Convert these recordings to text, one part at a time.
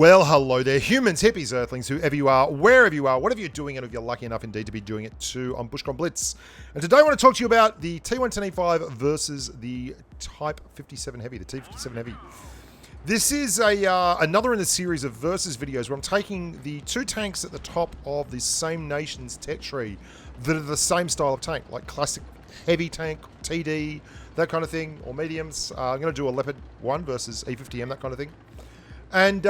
Well, hello there, humans, hippies, earthlings, whoever you are, wherever you are, whatever you're doing, and if you're lucky enough indeed to be doing it too on Bushka Blitz. And today I want to talk to you about the T110E5 versus the Type 57 Heavy, the T57 Heavy. This is another in the series of versus videos where I'm taking the two tanks at the top of the same nation's tech tree that are the same style of tank, like classic heavy tank, TD, that kind of thing, or mediums. I'm going to do a Leopard 1 versus E50M, that kind of thing. And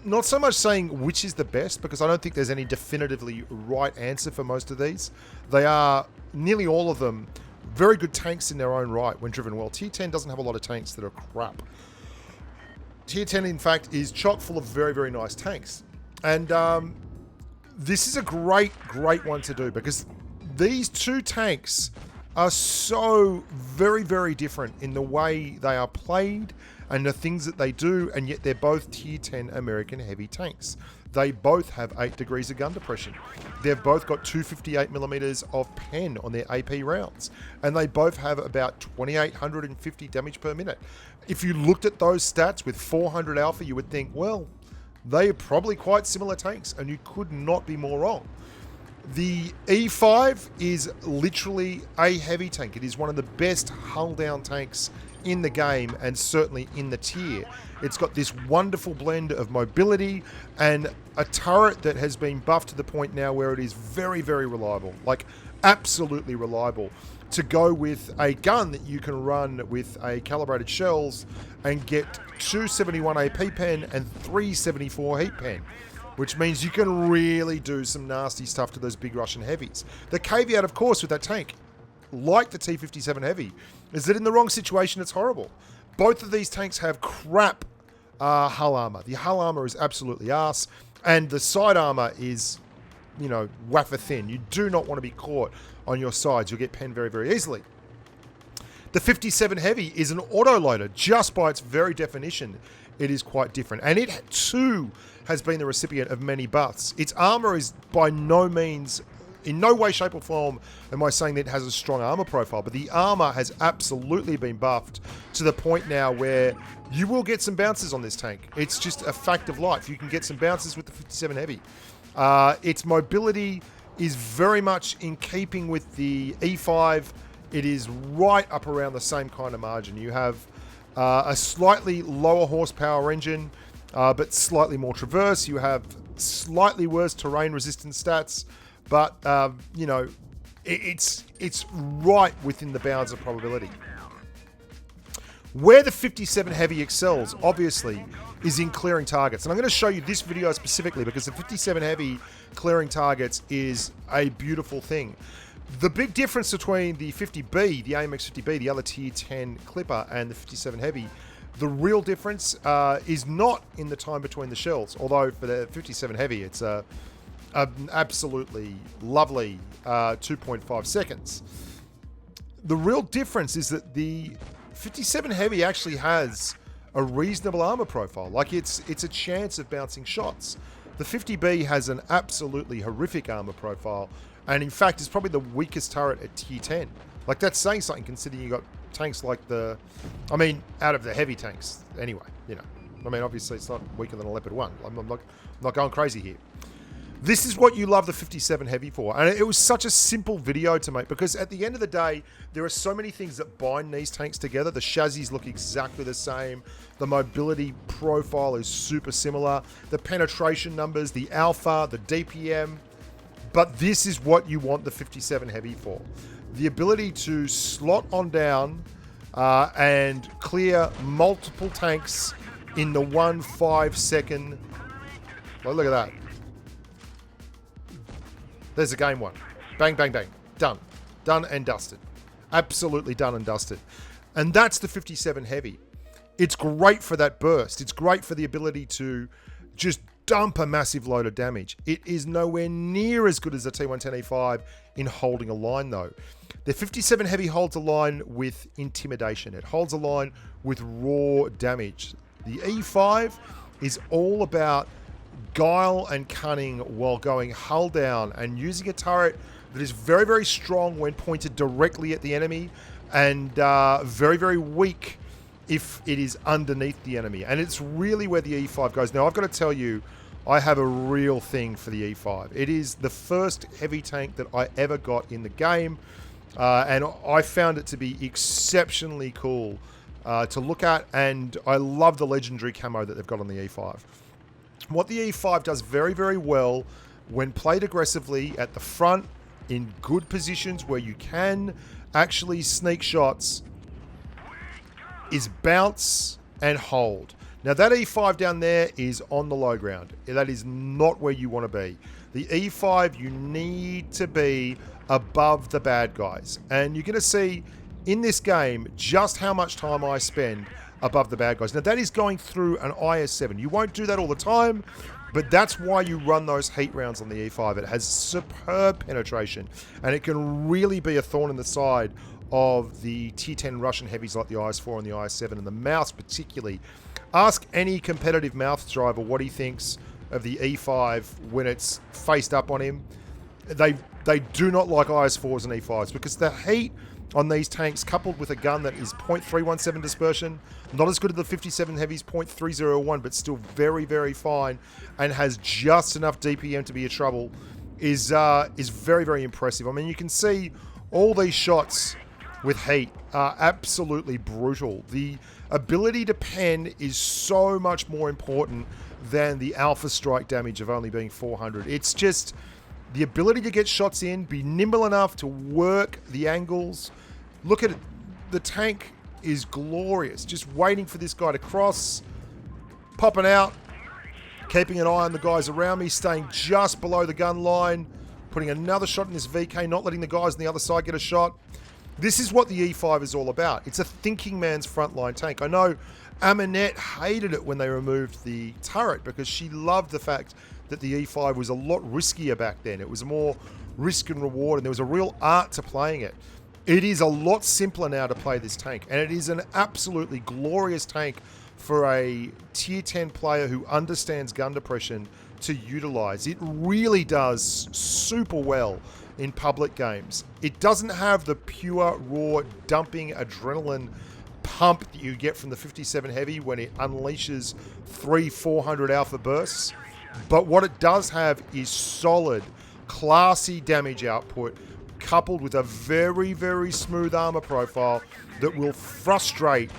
not so much saying which is the best, because I don't think there's any definitively right answer for most of these. They are, nearly all of them, very good tanks in their own right when driven well. Tier 10 doesn't have a lot of tanks that are crap. Tier 10, in fact, is chock full of very, very nice tanks. And this is a great one to do, because these two tanks are so very, very different in the way they are played and the things that they do, and yet they're both Tier 10 American heavy tanks. They both have 8 degrees of gun depression. They've both got 258mm of pen on their AP rounds, and they both have about 2,850 damage per minute. If you looked at those stats with 400 alpha, you would think, well, they are probably quite similar tanks, and you could not be more wrong. The E5 is literally a heavy tank. It is one of the best hull-down tanks in the game, and certainly in the tier. It's got this wonderful blend of mobility and a turret that has been buffed to the point now where it is very, very reliable. Like, absolutely reliable. To go with a gun that you can run with a calibrated shells and get 271 AP pen and 374 heat pen, which means you can really do some nasty stuff to those big Russian heavies. The caveat, of course, with that tank, like the T57 Heavy, is that in the wrong situation, it's horrible. Both of these tanks have crap hull armor. The hull armor is absolutely arse, and the side armor is, you know, wafer thin. You do not want to be caught on your sides. You'll get penned very, very easily. The 57 Heavy is an autoloader. Just by its very definition, it is quite different. And it, too, has been the recipient of many buffs. Its armor is by no means, in no way, shape, or form am I saying that it has a strong armor profile, but the armor has absolutely been buffed to the point now where you will get some bounces on this tank. It's just a fact of life. You can get some bounces with the 57 Heavy. Its mobility is very much in keeping with the E5. It is right up around the same kind of margin. You have a slightly lower horsepower engine, but slightly more traverse. You have slightly worse terrain resistance stats, but you know, it's right within the bounds of probability. Where the 57 Heavy excels, obviously, is in clearing targets. And I'm going to show you this video specifically because the 57 Heavy clearing targets is a beautiful thing. The big difference between the 50B, the AMX 50B, the other Tier 10 Clipper, and the 57 Heavy, the real difference is not in the time between the shells. Although for the 57 Heavy, it's an absolutely lovely 2.5 seconds. The real difference is that the 57 Heavy actually has a reasonable armor profile. Like, it's a chance of bouncing shots. The 50B has an absolutely horrific armor profile, and in fact is probably the weakest turret at Tier 10. Like, that's saying something considering you got tanks like the, I mean, out of the heavy tanks anyway, you know. I mean, obviously it's not weaker than a Leopard 1. I'm not going crazy here. This is what you love the 57 Heavy for. And it was such a simple video to make because at the end of the day, there are so many things that bind these tanks together. The chassis look exactly the same. The mobility profile is super similar. The penetration numbers, the alpha, the DPM. But this is what you want the 57 Heavy for. The ability to slot on down and clear multiple tanks in the 1-5 second. Oh, look at that. There's a game one. Bang, bang, bang. Done. Done and dusted. Absolutely done and dusted. And that's the 57 Heavy. It's great for that burst. It's great for the ability to just dump a massive load of damage. It is nowhere near as good as the T110E5 in holding a line, though. The 57 Heavy holds a line with intimidation. It holds a line with raw damage. The E5 is all about guile and cunning while going hull down and using a turret that is very, very strong when pointed directly at the enemy and very, very weak if it is underneath the enemy. And it's really where the E5 goes. Now, I've got to tell you, I have a real thing for the E5. It is the first heavy tank that I ever got in the game. And I found it to be exceptionally cool to look at. And I love the legendary camo that they've got on the E5. What the E5 does very, very well when played aggressively at the front in good positions where you can actually sneak shots is bounce and hold. Now that E5 down there is on the low ground. That is not where you want to be. The E5, you need to be above the bad guys. And you're going to see in this game just how much time I spend above the bad guys. Now that is going through an IS-7. You won't do that all the time, but that's why you run those heat rounds on the E5. It has superb penetration, and it can really be a thorn in the side of the Tier 10 Russian heavies like the IS-4 and the IS-7, and the Mouse particularly. Ask any competitive Mouth driver what he thinks of the E5 when it's faced up on him. They do not like IS-4s and E5s because the heat on these tanks, coupled with a gun that is .317 dispersion, not as good as the 57 heavies, .301, but still very, very fine, and has just enough DPM to be a trouble, is very, very impressive. I mean, you can see all these shots with heat are absolutely brutal. The ability to pen is so much more important than the alpha strike damage of only being 400. It's just the ability to get shots in, be nimble enough to work the angles. Look at it. The tank is glorious. Just waiting for this guy to cross, popping out, keeping an eye on the guys around me, staying just below the gun line, putting another shot in this VK, not letting the guys on the other side get a shot. This is what the E5 is all about. It's a thinking man's frontline tank. I know Aminette hated it when they removed the turret because she loved the fact that the E5 was a lot riskier back then. It was more risk and reward, and there was a real art to playing it. It is a lot simpler now to play this tank, and it is an absolutely glorious tank for a Tier 10 player who understands gun depression to utilize. It really does super well in public games. It doesn't have the pure, raw, dumping adrenaline pump that you get from the 57 Heavy when it unleashes 300-400 alpha bursts. But what it does have is solid, classy damage output, coupled with a very, very smooth armor profile that will frustrate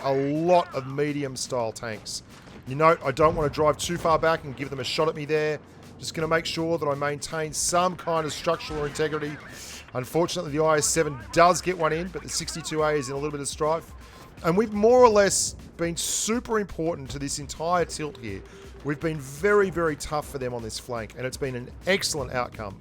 a lot of medium-style tanks. You note, I don't want to drive too far back and give them a shot at me there. Just going to make sure that I maintain some kind of structural integrity. Unfortunately, the IS-7 does get one in, but the 62A is in a little bit of strife. And we've more or less been super important to this entire tilt here. We've been very, very tough for them on this flank, and it's been an excellent outcome.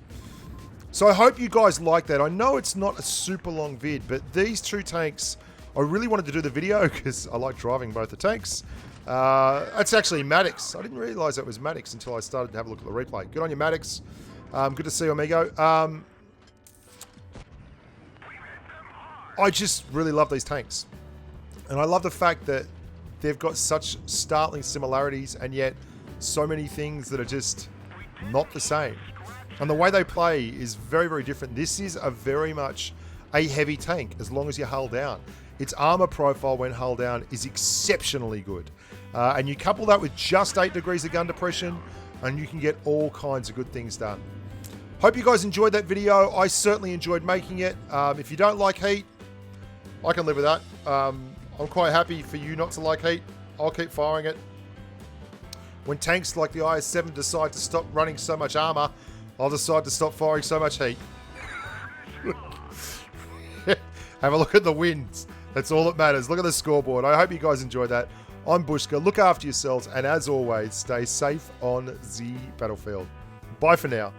So I hope you guys like that. I know it's not a super long vid, but these two tanks, I really wanted to do the video because I like driving both the tanks. It's actually Maddox. I didn't realise that was Maddox until I started to have a look at the replay. Good on you, Maddox. Good to see you, amigo. I just really love these tanks. And I love the fact that they've got such startling similarities and yet so many things that are just not the same. And the way they play is very, very different. This is a very much a heavy tank as long as you hull down. Its armor profile when hull down is exceptionally good. And you couple that with just 8 degrees of gun depression and you can get all kinds of good things done. Hope you guys enjoyed that video. I certainly enjoyed making it. If you don't like heat, I can live with that. I'm quite happy for you not to like heat. I'll keep firing it. When tanks like the IS-7 decide to stop running so much armor, I'll decide to stop firing so much heat. Have a look at the wins. That's all that matters. Look at the scoreboard. I hope you guys enjoyed that. I'm Bushka. Look after yourselves, and as always, stay safe on the battlefield. Bye for now.